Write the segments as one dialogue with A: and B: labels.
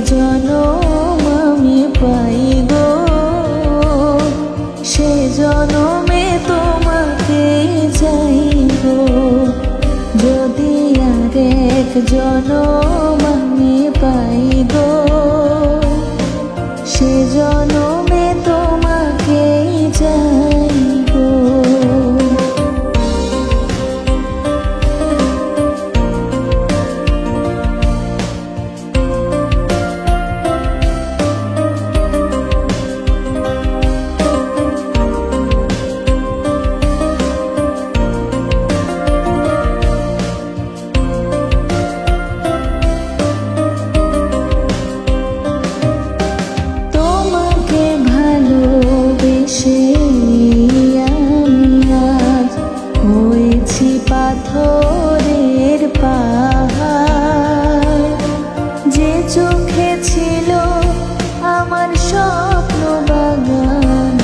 A: জনম আমি পাই গো, সে জনমে তোমাকে চাই গো। যদি আর এক জনম আমি পাই গো, সে জনমে তোমাকে চাই গো। পাথরের পাহাড়, যে চোখে ছিল আমার স্বপ্ন বাগান,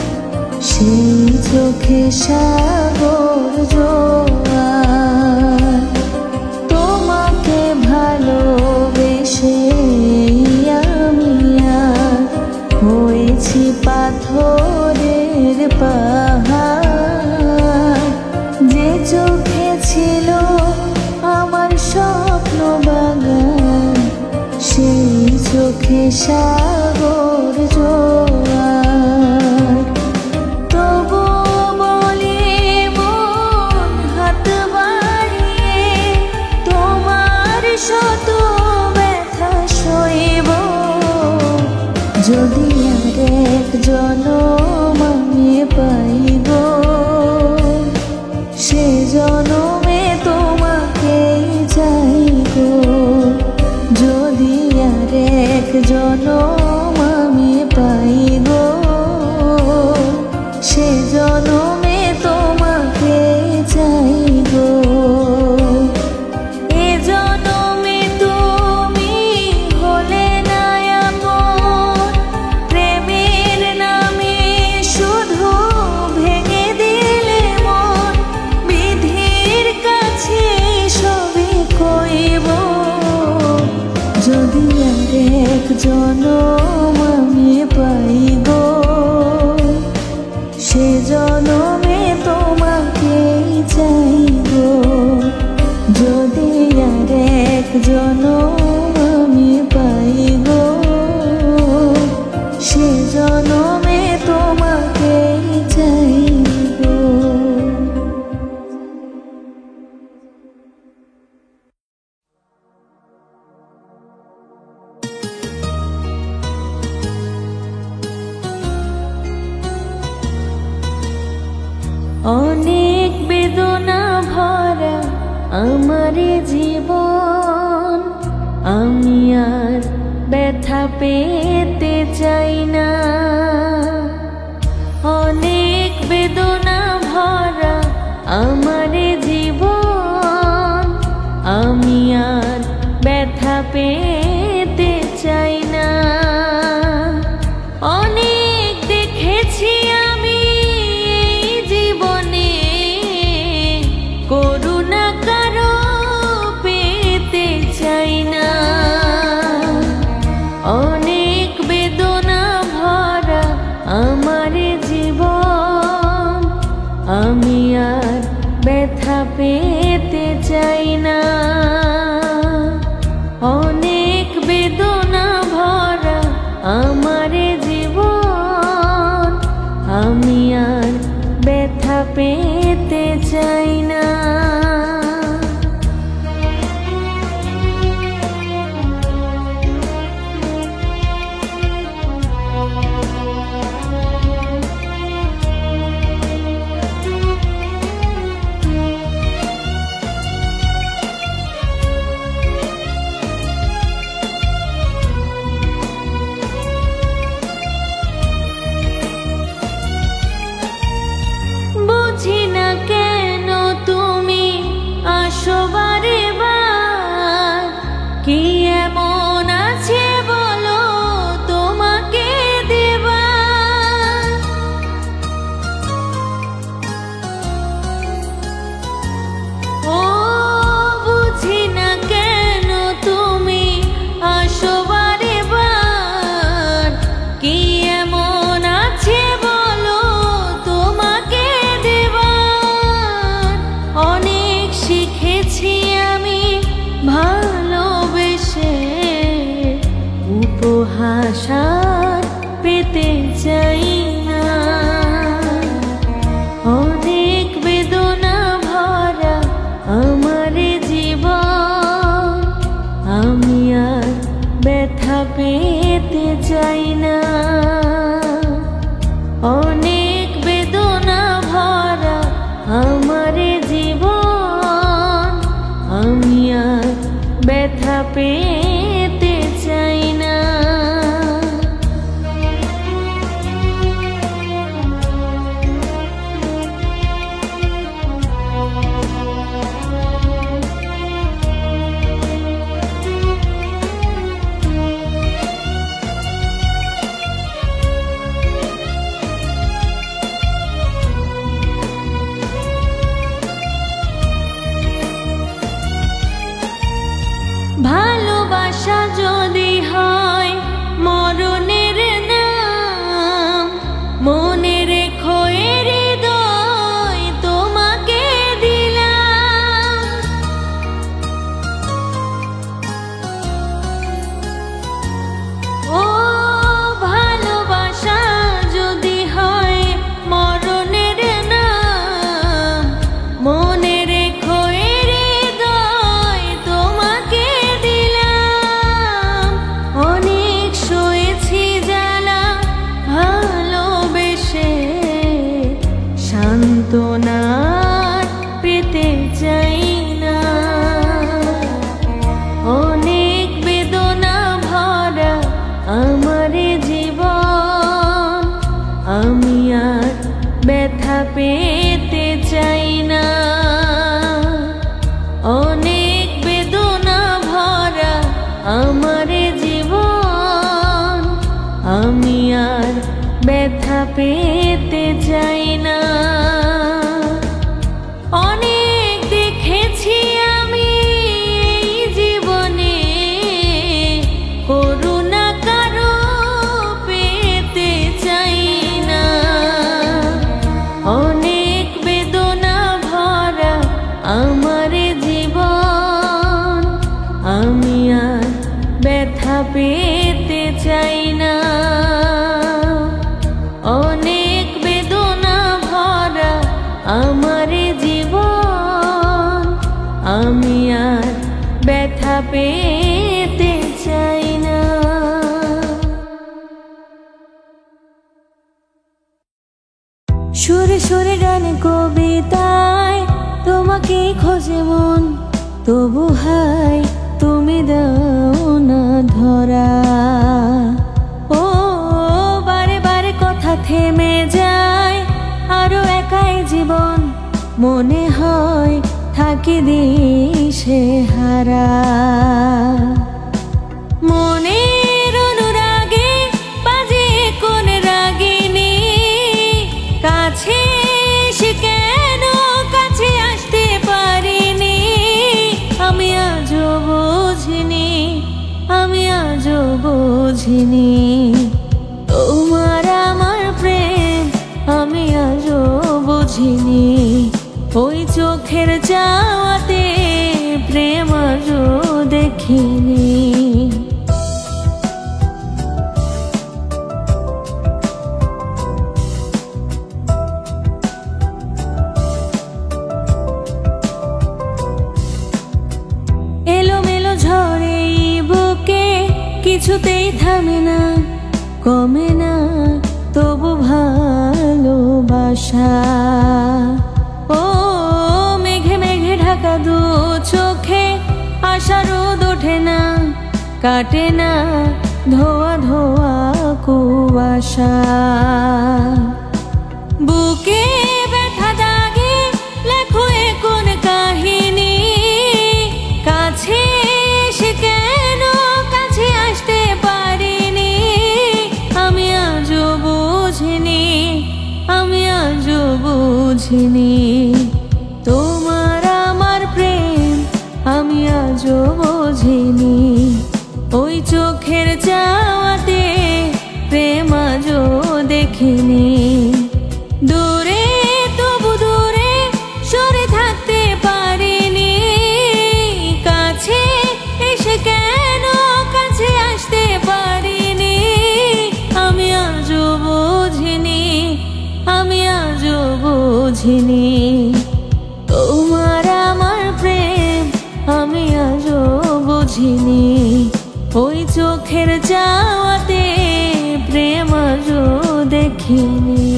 A: সেই চোখে সাগর জোয়ার। তোমাকে ভালোবেসে আমি আজ হয়েছি পাথরের পাহাড়, যে চোখে ছিল আমার স্বপ্ন বাগান, সেই চোখে সাগর জোয়ার। তবু বলি মন হাত বাড়িয়ে, তোমার শত ব্যথা সইব। যদি আর এক জনম আমি পাই গো, সে জনমে তোমাকেই চাই গো। যদি আর এক জনম আমি পাই গো, সে জনমে তোমাকেই চাই গো। এ জনমে তুমি হলে না আপন, প্রেমের নামে শুধু ভেঙে দিলে মন। বিধির কাছে সবই কইব, যদি আর এক জনম আমি পাই গো, সে জনমে তোমাকেই চাই গো। যদি আর এক জনম আমি পাই গো, সে জনমে তোমাকেই চাই গো। অনেক বেদনা ভরা আমার জীবন, আমি আর ব্যথা পেতে চাই না। অনেক বেদনা ভরা আমার জীবন, আমি আর ব্যথা পেতে চাই না। অনেক দেখেছি আমি জীবনে, করুণা কারো পেতে চাই না। অনেক বেদনা ভরা আমার জীবন, আমি আর ব্যথা পেতে চাই না। অনেক বেদনা ভরা আমার জীবন, আমি আর ব্যথা পেতে চাই না। পেতে চাই না। অনেক বেদনা ভরা আমার জীবন, আমি আর ব্যথা পেতে চাই না। ভালোবাসা যদি হয় মরণের নাম, মনে রেখো এ হৃদয় তোমাকে দিলাম। ও ভালোবাসা যদি হয় মরণের নাম, মনে রেখো এ হৃদয় তোমাকে দিলাম। অনেক সয়েছি জ্বালা ভালোবেসে, সান্ত্বনা পেতে চাই না। অনেক বেদনা ভরা আমার জীবন, আমি আর ব্যথা পেতে চাই না। অনেক বেদনা ভরা আমার জীবন, আমি আর ব্যথা পেতে চাই না। অনেক দেখেছি আমি এই জীবনে, করুণা কারো পেতে চাই না। অনেক বেদনা ভরা আমার জীবন, আমি আর ব্যথা পেতে চাই না। অনেক বেদনা ভরা আমার জীবন, আমি আর ব্যথা পেতে চাই না। সুরে সুরে গানে কবিতায় তোমাকে খোঁজে মন, তবু হাই তুমি দাও না ধরা। ও বারে বারে কথা থেমে যায়, আরো একাই জীবন, মনে হয় থাকি দিশে হারা। মনের অনুরাগে বাজে কোন রাগিনী, কাছে এসে কেন কাছে আসতে পারিনি। আমি আজও বুঝিনি, আমি আজও বুঝিনি তোমার আমার প্রেম, আমি আজও বুঝিনি। ওই চোখের চাওয়াতে প্রেম আজও দেখিনি। এলোমেলো ঝড়ে বুকে কিছুতেই থামে না, কমে না তবু ভালোবাসা। ও মেঘে মেঘে ঢাকা দু চোখে আশা রোদ ওঠে না, কাটে না ধোয়া ধোয়া কুয়াশা। বুকে ব্যথা দাগে লেখো এ কোন কাহিনী, কাছে এসে কেন কাছে আসতে পারিনি। আমি আজও বুঝিনি, আমি আজও বুঝিনি তোমার আমার প্রেম, আমি আজও বুঝিনি। ওই চোখের চাওয়াতে প্রেম আজও দেখিনি। দূরে তবু দূরে সরে থাকতে পারিনি, কাছে এসে কেন কাছে আসতে পারিনি। আমি আজও বুঝিনি, আমি আজও বুঝিনি তোমার আমার প্রেম, আমি আজও বুঝিনি। ওই চোখের যাওয়াতে প্রেম আজও দেখিনি।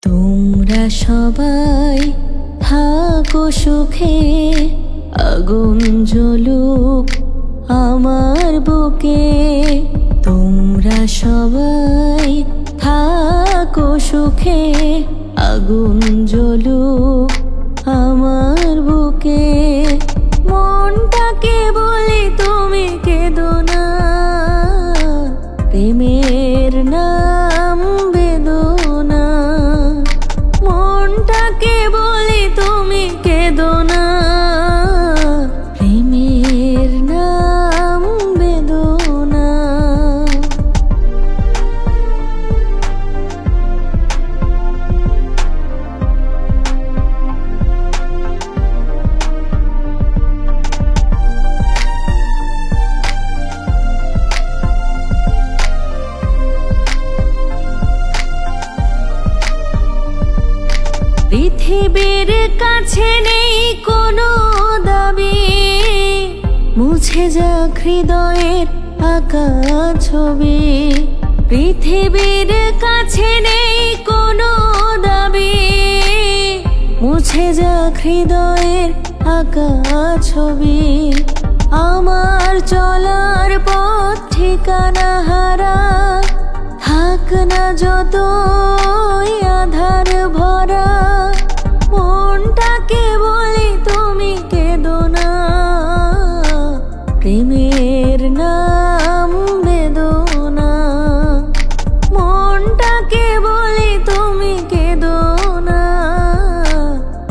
A: তোমরা সবাই থাকো সুখে, আগুন জ্বলুক আমার বুকে। তোমরা সবাই থাকো সুখে, আগুন জ্বলুক আমার বুকে। মনটাকে বলি তুমি কেঁদো না, প্রেমের নাম বেদনা। মনটাকে বলি তুমি কেঁদো না, প্রেমের নাম বেদনা। পৃথিবীর কাছে নেই কোনো দাবি, মুছে যাক হৃদয়ের আঁকা ছবি। পৃথিবীর কাছে নেই কোনো দাবি, মুছে যাক হৃদয়ের আঁকা ছবি। আমার চলার পথ ঠিকানা হারা, থাক না যতই আধার ভরা। মনটাকে বলি তুমি কেঁদো না, প্রেমের নাম বেদনা। মনটাকে বলি তুমি কেঁদো না,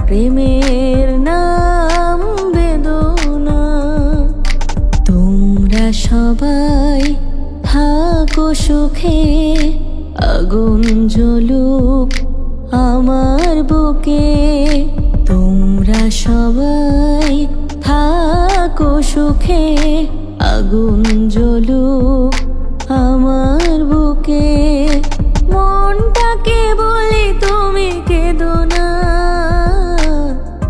A: প্রেমের নাম বেদনা। তোমরা সবাই থাকো সুখে, আগুন জ্বলুক আমার বুকে। তোমরা সবাই থাকো সুখে, আগুন জ্বলুক আমার বুকে। মনটাকে বলি তুমি কেঁদো না,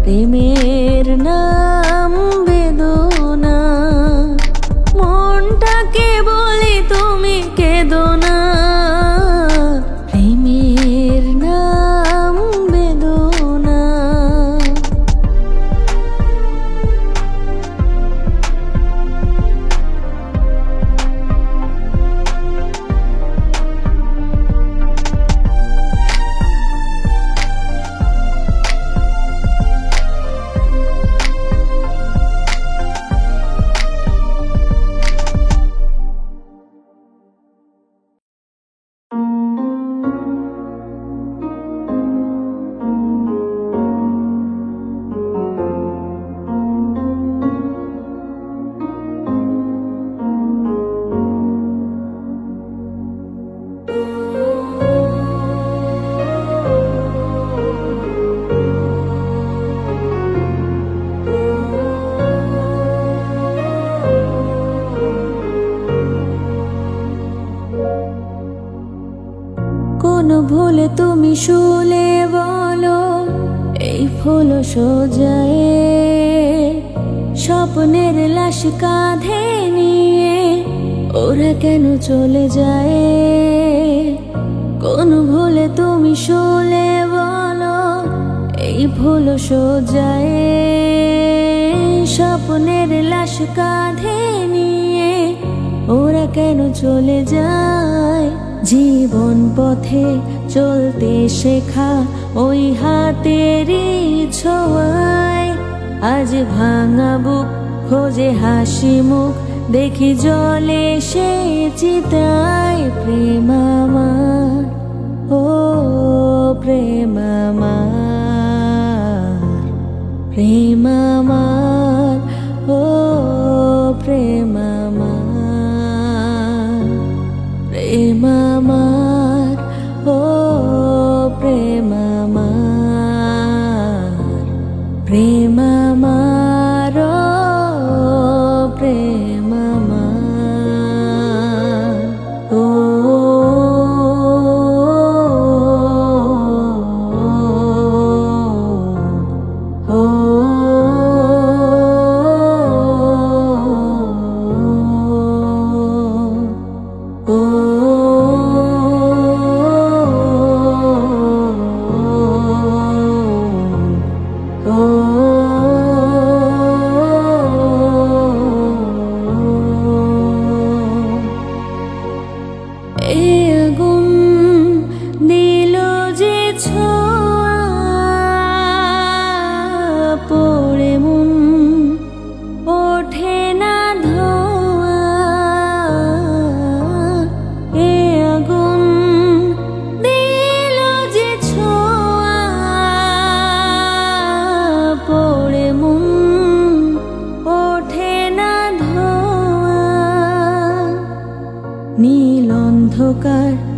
A: প্রেমের নাম বেদনা। মনটাকে বলি তুমি কেঁদো না, প্রেমের নাম বেদনা। কোন ভুলে তুমি শুলে বলো, এই ফুল সোজায়ে স্বপ্নের লাশ কাঁধে নিয়ে ওরা কেন চলে যায়। কোন ভুলে তুমি শুলে বলো, এই ফুল সোজায়ে স্বপ্নের লাশ কাঁধে নিয়ে ওরা কেন চলে যায়। জীবন পথে চলতে শেখা ওই হাতেরই ছোঁয়ায়, আজ ভাঙা বুক খোঁজে হাসি মুখ, দেখি জলে সে চিতায়। প্রেম আমার, ও প্রেম আমার, প্রেম আমার, ও প্রেম আমার, প্রেম আমার, ও প্রেম আমার, প্রেম আমার, ও প্রেম আমার, ও ও ও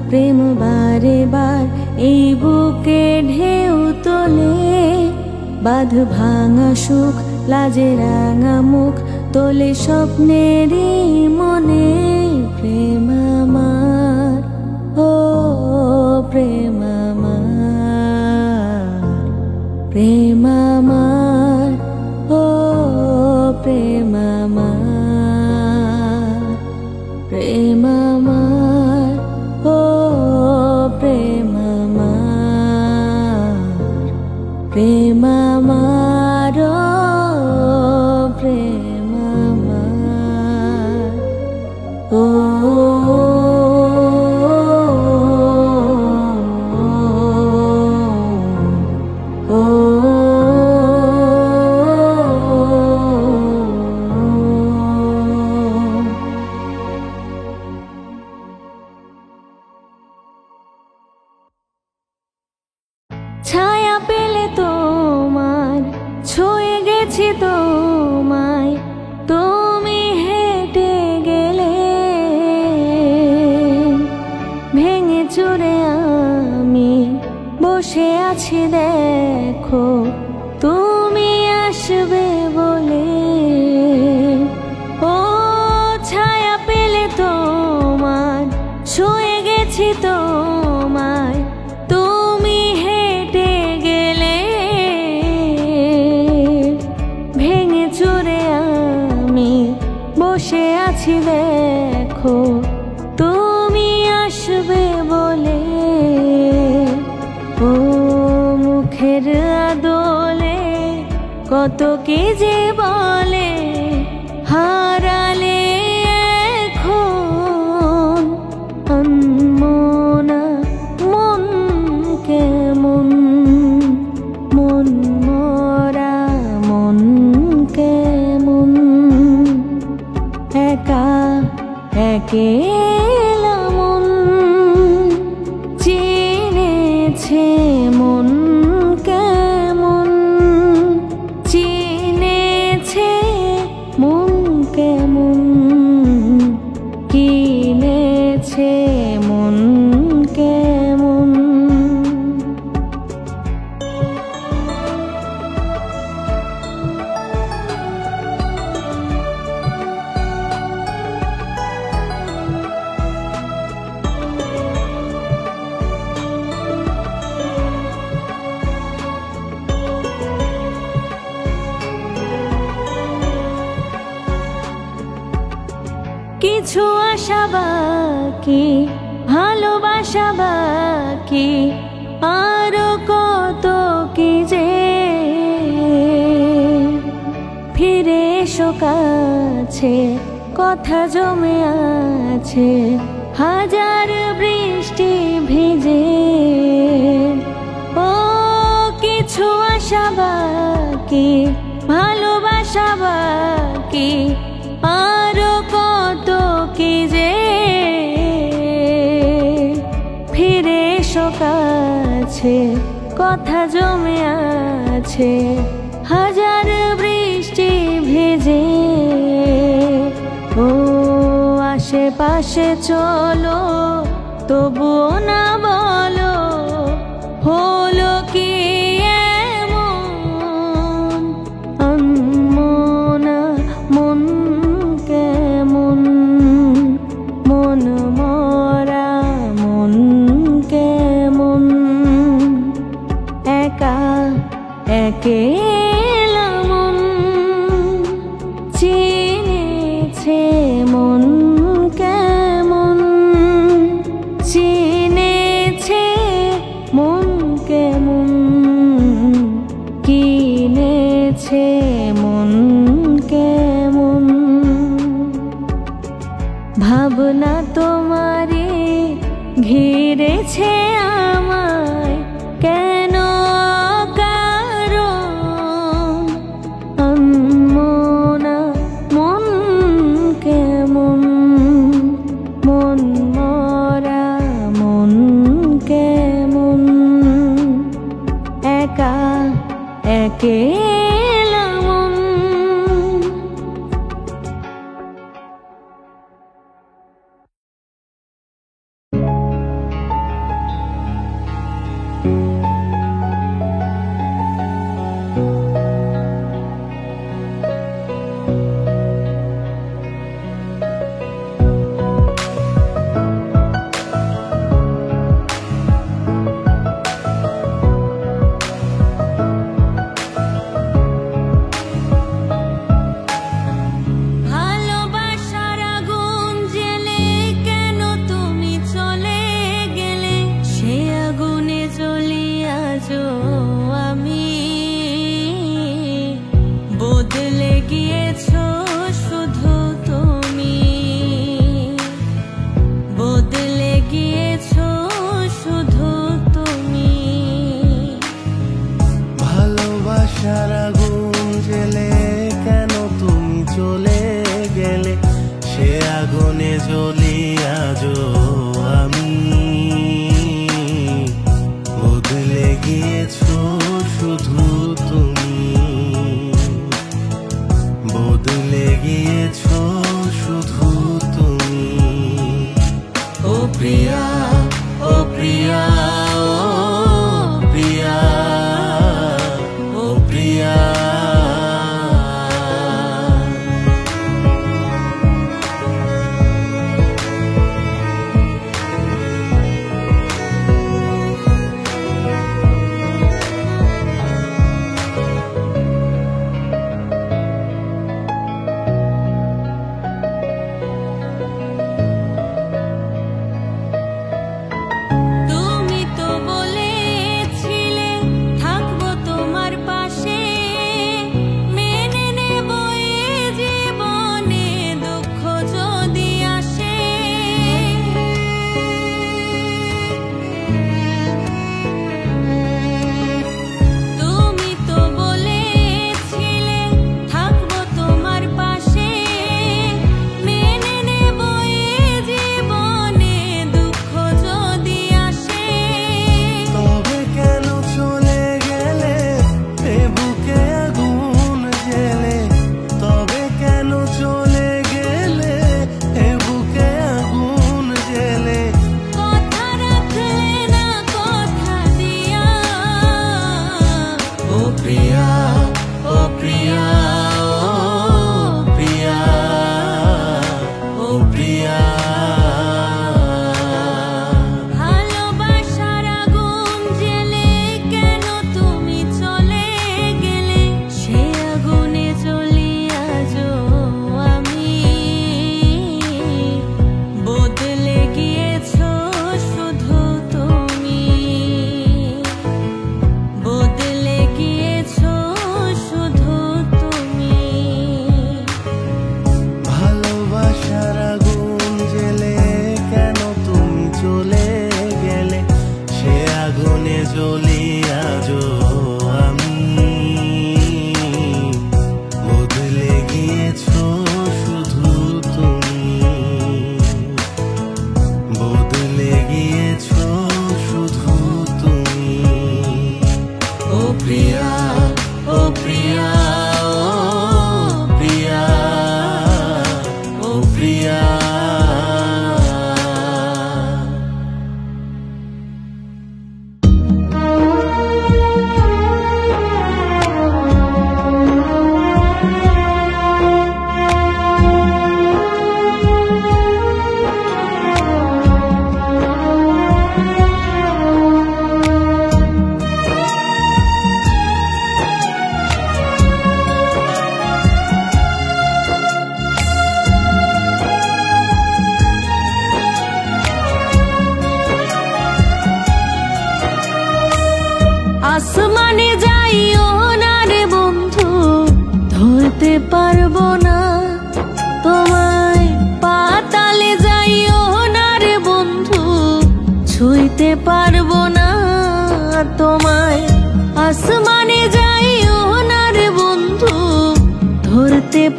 A: প্রেম বারে বার এই বুকে ঢেউ তোলে। বাঁধ ভাঙা সুখ লাজে রাঙা মুখ তোলে স্বপ্নেরই মনে। প্রেম আমার, ও প্রেম আমার, প্রেম আমার, ও প্রেম আমার, প্রেম আমার, ও প্রেম আমার, প্রেম আমার, ও প্রেম আমার, ও ছায়া পেলে তোমার, ছুঁয়ে গেছি তোমায়, তুমি হেঁটে গেলে। ভেঙে চুরে আমি বসে আছি দেখো, তুমি আসবে বলে। ও ছায়া পেলে তোমার, ছুঁয়ে গেছি তোমায়, তুমি হেঁটে গেলে। ভেঙে চুরে আমি বসে আছি দেখো, তুমি আসবে বলে। ও মুখের আদলে কত কি যে বলে, হারালে এখন আনমনা মন কেমন, মন মরা মন কেমন। একা একেলা মন চিনেছে মন কেমন, চিনেছে মন কেমন, কিনেছে মন কেমন। কিছু আশা বাকি, ভালোবাসা বাকি, আরো কত কি যে। ফিরে এসো কাছে, কথা জমে আছে হাজার বৃষ্টি ভিজে। ও কিছু আশা বাকি, ভালোবাসা বাকি, আরো কত কি যে। ফিরে এসো কাছে, কথা জমে আছে হাজার বৃষ্টি ভেজে। ও আশেপাশে চলো, তবুও না বলো হলো কি এমন। আনমনা মন কেমন, মন মরা মন কেমন। একা একেলা মন চিনেছে মন কেমন, চিনেছে মন কেমন, কিনেছে মন কেমন। ভাবনা তোমারে ঘিরেছে আমায়, কেন কারণ আনমনা মন কেমন, মন মরা মন কেমন। একা একেলা মন।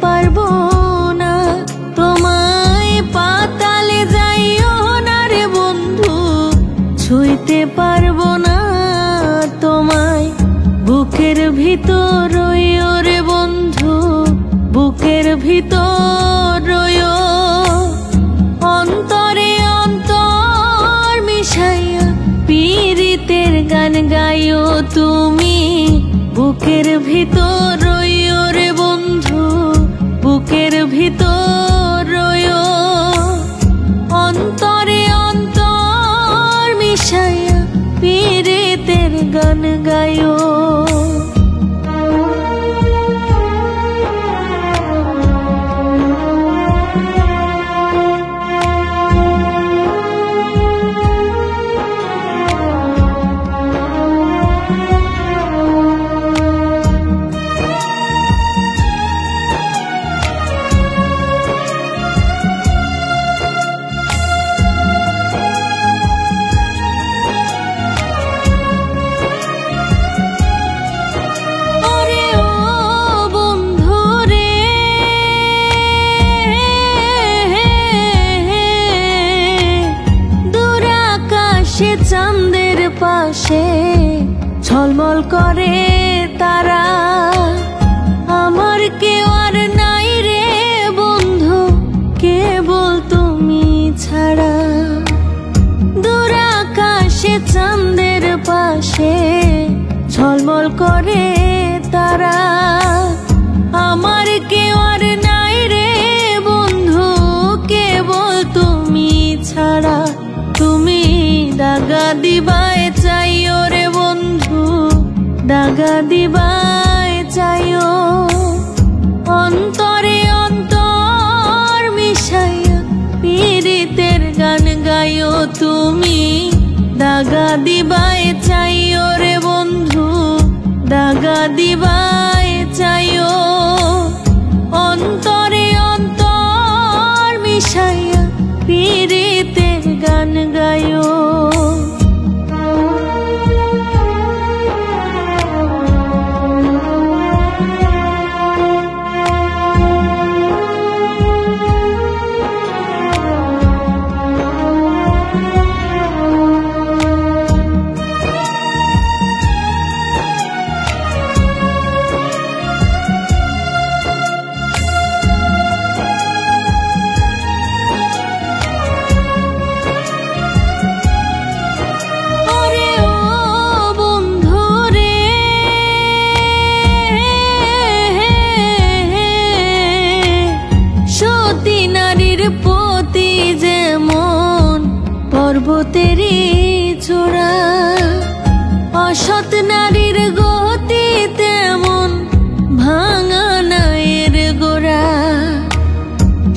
A: পারবো না তোমায়, পাতালে যাইও না রে বন্ধু, ছুঁইতে পারবো না তোমায়। বুকের ভিতর রইও রে বন্ধু, বুকের ভিতর রইও, অন্তরে অন্তর মিশাইয়া পীড়িতের গান গাইও তুমি। বুকের ভিতর রইও রে বন্ধু, বুকের ভিতর রইও, অন্তরে অন্তর মিশাইয়া পীড়িতের গান গাইও। চাঁদের পাশে ঝলমল করে তারা, আমার কেউ আর নাই রে বন্ধু, কেবল তুমি ছাড়া। দূর আকাশে চাঁদের পাশে ঝলমল করে তারা, আমার কেউ আর নাই রে বন্ধু, কেবল তুমি ছাড়া। তুমি দাগা দিবায় চাইও রে বন্ধু, দাগা দিবায় চাইও, অন্তরে অন্তর মিশাইয়া পীড়িতের গান গাইও তুমি। দাগা দিবায় চাইও রে বন্ধু, দাগা দিবায় চাইও, অন্তরে অন্তর মিশাইয়া পীড়িতের গান গাইও। পতি যেমন পর্বতেরই চূড়া, অসৎ নারীর গতি তেমন ভাঙা নায়ের গোড়া।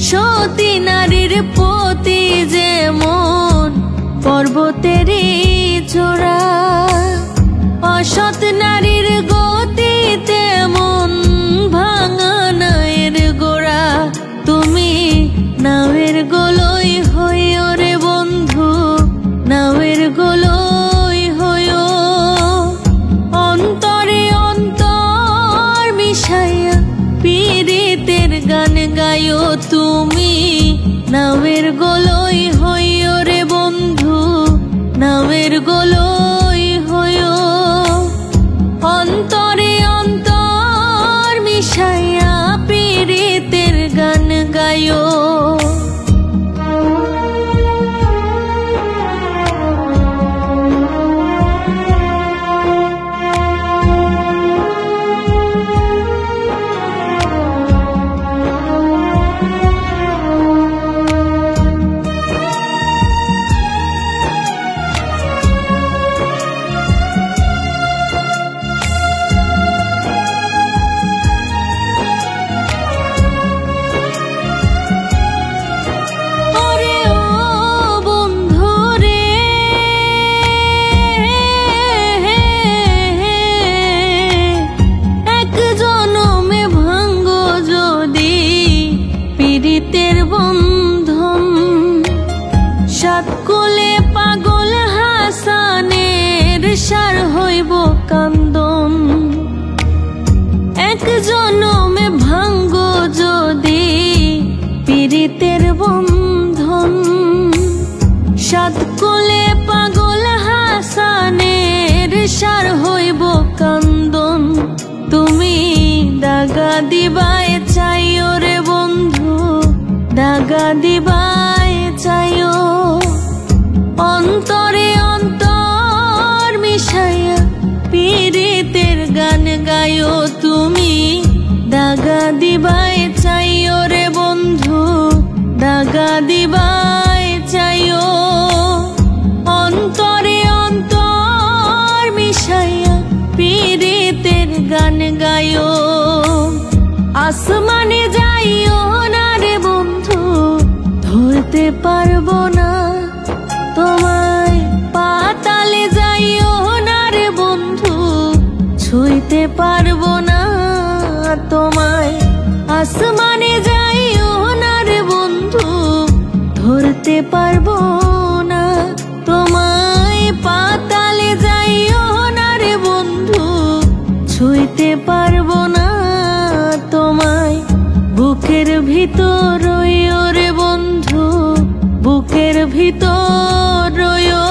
A: সতী নারীর পতি যেমন পর্বতেরই চূড়া, অসৎ নারীর গতি তেমন ভাঙা নায়ের গোড়া। তুমি নাওয়ের গোলই হইও রে বন্ধু, নাওয়ের গোলই হইও, অন্তরে অন্তর মিশাইয়া পীড়িতের গান গাইও তুমি। নাওয়ের গোলই হইও রে বন্ধু, নাওয়ের গোলই হইও, অন্তরে অন্তর মিশাইয়া পীড়িতের গান গাইও। সাতকুলে পাগল হাসানের সার হইব কান্দন, এক জনমে ভাঙ্গ সংসার হইব কান্দন। তুমি দাগা দিবায় চাইও রে বন্ধু, দাগা দিবায় চাইও। অন্তরে অন্তর মিশাইয়া পীড়িতের গান গাইও তুমি, দাগা দিবায় চাইও রে বন্ধু, দাগা দিবায় চাইও। অন্তরে অন্তর মিশাইয়া পীড়িতের গান গাইও। আসমানে যাইও না রে বন্ধু, ধরতে পারবো না তোমায়। পাতালে যাইও না রে বন্ধু, ছুঁইতে পারবো না তোমায়। আসমানে যাইও না রে বন্ধু, ধরতে পারবো না তোমায়। পাতালে যাইও না রে বন্ধু, ছুঁইতে পারবো না তোমায়। বুকের ভিতর রইও রে বন্ধু, বুকের ভিতর রইও।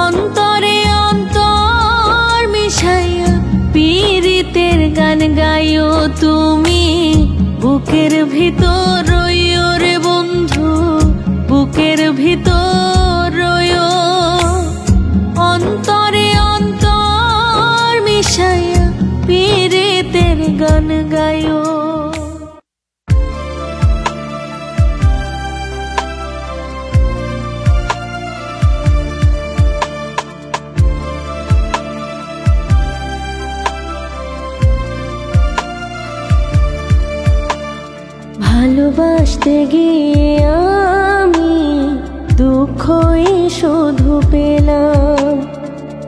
A: অন্তরে অন্তর মিশাইয়া পীড়িতের গান গাইও তুমি, বুকের ভিতর রইও রে বন্ধু, বুকের ভিতর রইও। অন্তরে অন্তর মিশাইয়া পীড়িতের গান গাইও। ভালোবাসতে গিয়ে আমি দুঃখই শুধু পেলাম,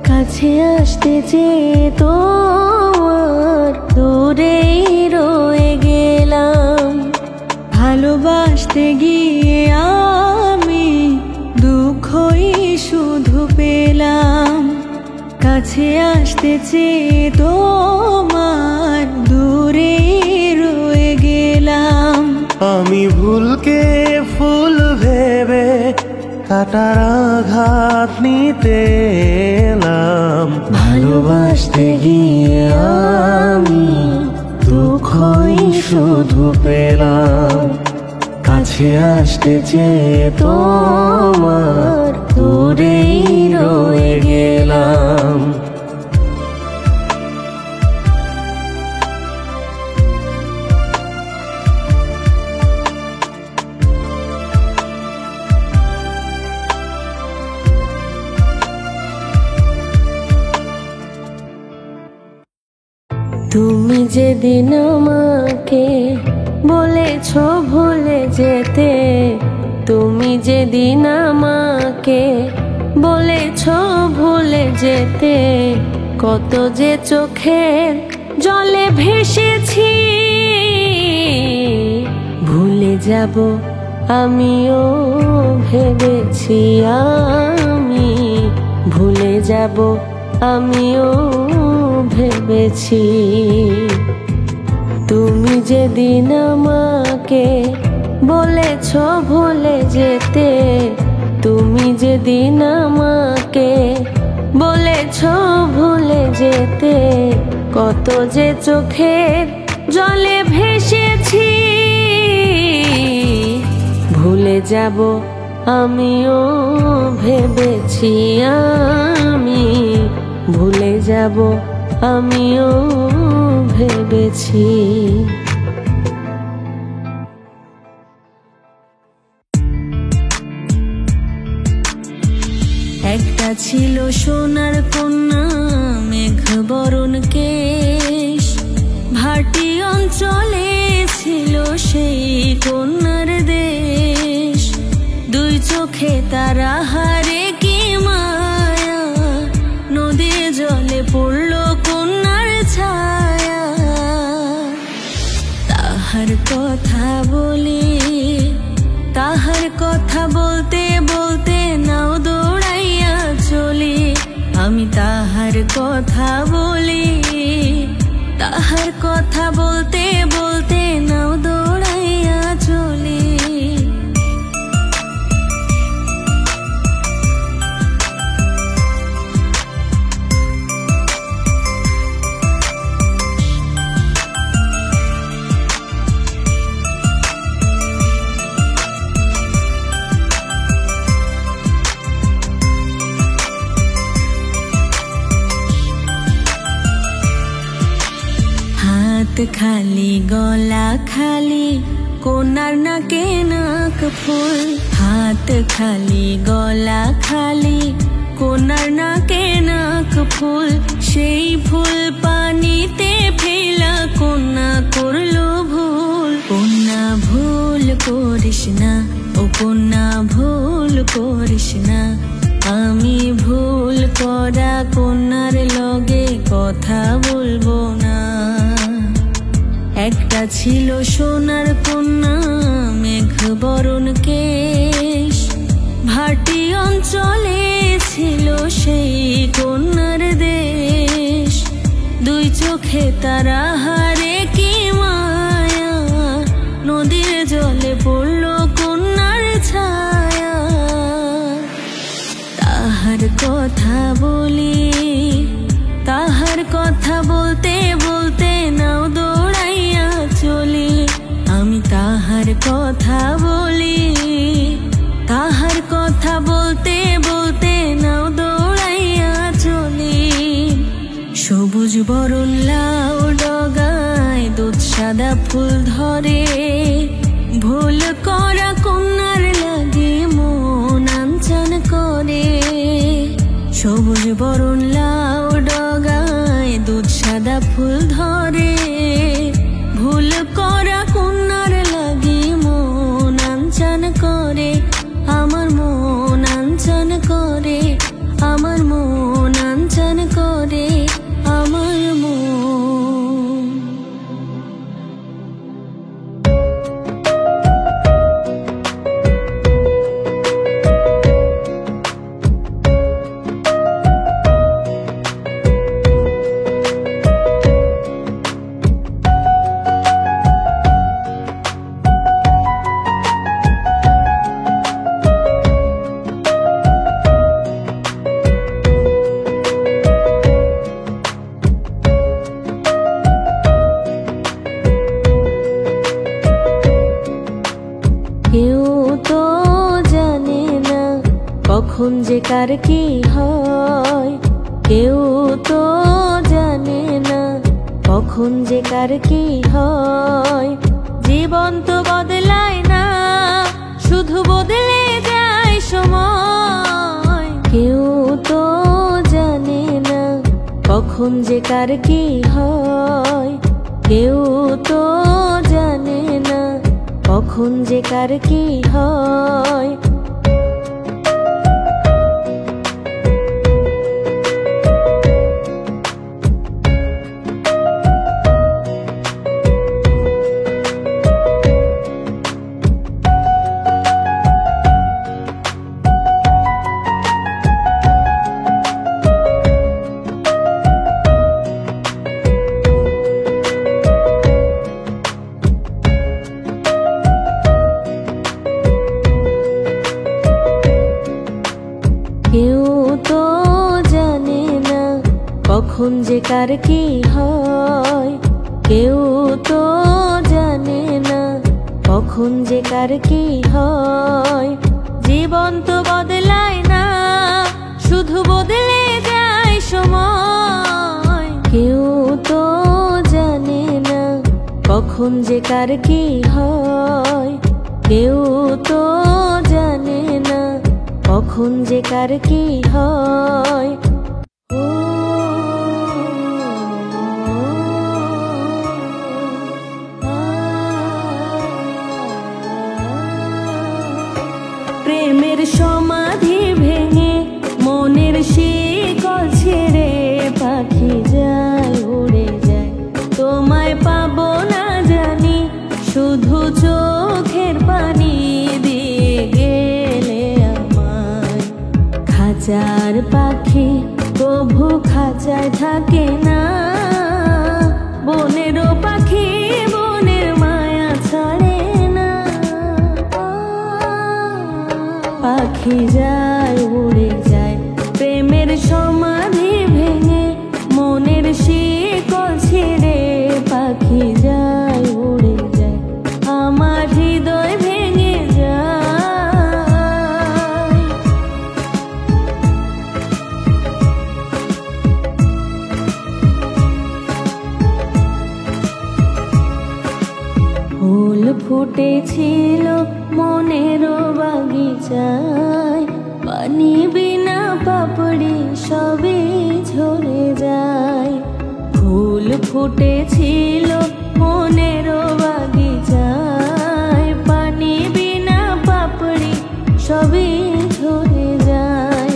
A: কাছে আসতে চেয়ে তোমার দূরেই রয়ে গেলাম। ভালোবাসতে গিয়ে আমি দুঃখই শুধু পেলাম, কাছে আসতে চেয়ে তোমার দূরেই রয়ে গেলাম।
B: আমি ভুলকে ফুল ভেবে কাটার আঘাত নিতে এলাম। ভালোবাসতে গিয়ে আমি দুঃখই শুধু পেলাম, কাছে আসতে চেয়ে তোমার দূরেই রয়ে গেলাম।
A: তুমি যেদিন আমাকে বলেছ ভুলে যেতে, তুমি যেদিন আমাকে বলেছ ভুলে যেতে, কত যে চোখের জলে ভেসেছি। ভুলে যাব আমিও ভেবেছি, আমি ভুলে যাব আমিও ভেবেছি। তুমি যেদিন আমাকে বলেছ ভুলে যেতে, তুমি যেদিন আমাকে বলেছ ভুলে যেতে, কত যে চোখের জলে ভেসেছি। ভুলে যাব আমিও ভেবেছি, আমি ভুলে যাব আমিও ভেবেছি। একটা ছিল সোনার কন্যা, মেঘ বরণ কেশ, ভাটি অঞ্চলে ছিল সেই কন্যার দেশ। দুই চোখে তারা হারে কি মায়া, নদীর জলে পড়ল কন্যার ছায়া। তাহার কথা বলি, তাহার কথা বলতে বলতে নাও দৌড়াইয়া চলি। আমি তাহার কথা বলি, তাহার কথা বলতে বলতে নাও দৌড়াইয়া চলি। খালি গলা খালি কোনার নাকে নাক ফুল, হাত খালি গলা খালি কোনার নাকে নাক ফুল, সেই ফুল পানিতে ফেলা কন্যা করলো ভুল। কন্যা ভুল করিস না, ও কন্যা ভুল করিস না, আমি ভুল করা কন্যার লগে কথা বলবো না। একটা ছিল সোনার কন্যা মেঘ বরণ কেশ, ভাটি অঞ্চলে ছিল সেই কন্যার দেশ। দুই চোখে তারা হারে কি মায়া, নদীর জলে পড়ল কন্যার ছায়া। তাহার কথা বলি, তাহার কথা বলতে বলতে নাও দৌড়াইয়া চলি। আমি তাহার কথা বলি, তাহার কথা বলতে বলতে নাও দৌড়াইয়া চলি। সবুজ বরণ লাউ ডগায় দুধ সাদা ফুল ধরে, ভুল করা কন্যার লাগে মন আনচান করে। সবুজ বরণ লাউ ডগায় দুধ সাদা ফুল ধরে, ভুল করা কন্যার লাগে মন আনচান করে। আমার মন আনচান করে, আমার মন আনচান করে, আমার মন। কেউ তো জানে না কখন যে কার কি হয়, কেউ তো জানে না কখন যে কার কি হয়। জীবন তো বদলায় না, শুধু বদলে যায় সময়। কেউ তো জানে না কখন যে কার কি হয়, কেউ তো জানে না কখন যে কার কি হয়। কেউ তো জানে না কখন যে কার কি হয়, কেউ তো জানে না কখন যে কার কি হয়। জীবন তো বদলায় না, শুধু বদলে যায় সময়। কেউ তো জানে না কখন যে কার কি হয়, কেউ তো জানে না কখন যে কার কি হয়। প্রেমের সমাধি ভেঙে মনের শিকল ছেড়ে পাখি যায় উড়ে যায়, তোমায় পাবো না জানি, শুধু চোখের পানি দিয়ে গেলে আমায়। খাঁচার পাখি কভু খাঁচায় থাকে না, বনেরও পাখি বনের মায়া ছাড়ে না। পাখি যায় উড়ে যায় প্রেমের সমাধি ভেঙে, মনের শিকল ছেড়ে পাখি যায় উড়ে যায়, আমার হৃদয় ভেঙে যায়। ফুটেছিল মনের বাগিচায়, পানি বিনা পাপড়ি সবই ঝরে যায়। ফুল ফুটেছিল মনের বাগিচায়, পানি বিনা পাপড়ি সবই ঝরে যায়।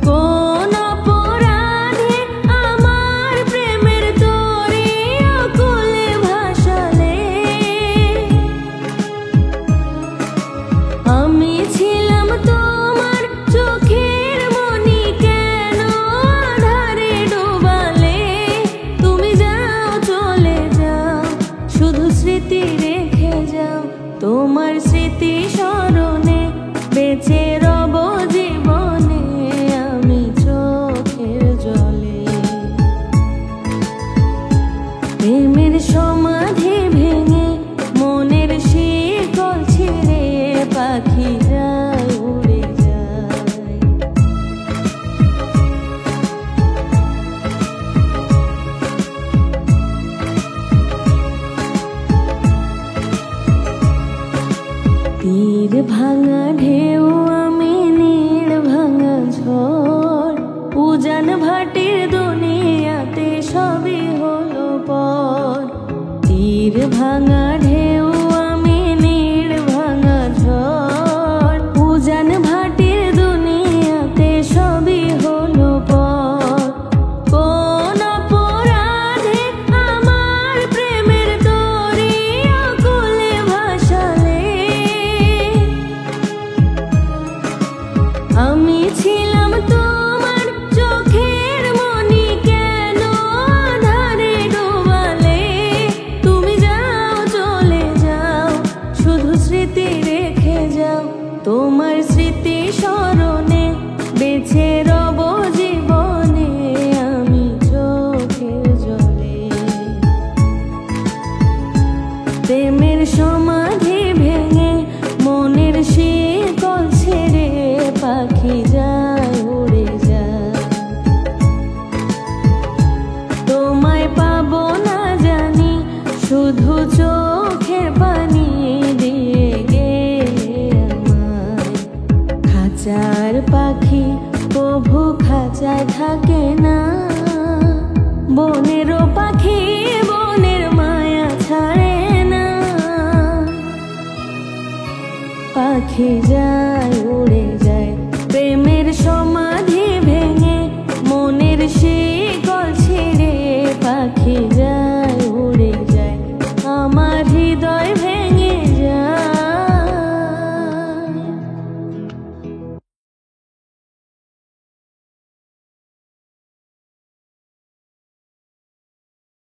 A: কোন অপরাধে আমার প্রেমের তরি অকুলে ভাসালে, আমি ছিলাম তোমার চোখের মনি, কেন আধারে ডোবালে? তুমি যাও চলে যাও, শুধু স্মৃতি রেখে যাও, তোমার স্মৃতি স্মরণে বেঁচে রব জীবনে আমি চোখের জলে। প্রেমের সমাধি ভেঙে মনের শিকল ছিঁড়ে পাখি যায় উড়ে যায়। তীর ভাঙা ঢেউ আমি নীড় ভাঙা ঝড়, উজান ভাটির দুনিয়াতে সবই হলো পর। তীর ভাঙা ঢেউ আমি নীড় ভাঙা ঝড়, উজান ভাটির দুনিয়াতে সবই হলো পর। কোন অপরাধে আমার প্রেমের তরি অকুলে ভাসালে, আমি ছিলাম তোমার চোখের মনি, কেন আধারে ডোবালে? তুমি যাও চলে যাও, শুধু স্মৃতি রেখে যাও, তোমার স্মৃতি স্মরণে বেঁচে রব জীবনে আমি চোখের জলে। প্রেমের সমাধি ভেঙে মনের শিকল ছেড়ে পাখি যায় উড়ে যায়। তোমায় পাবো না জানি, শুধু চোখের পানি দিয়ে গে আমায়। খাঁচার পাখি প্রভু খাঁচায় থাকে না, বনেরও পাখি বনের মায়া ছাড়ে না। পাখি যায়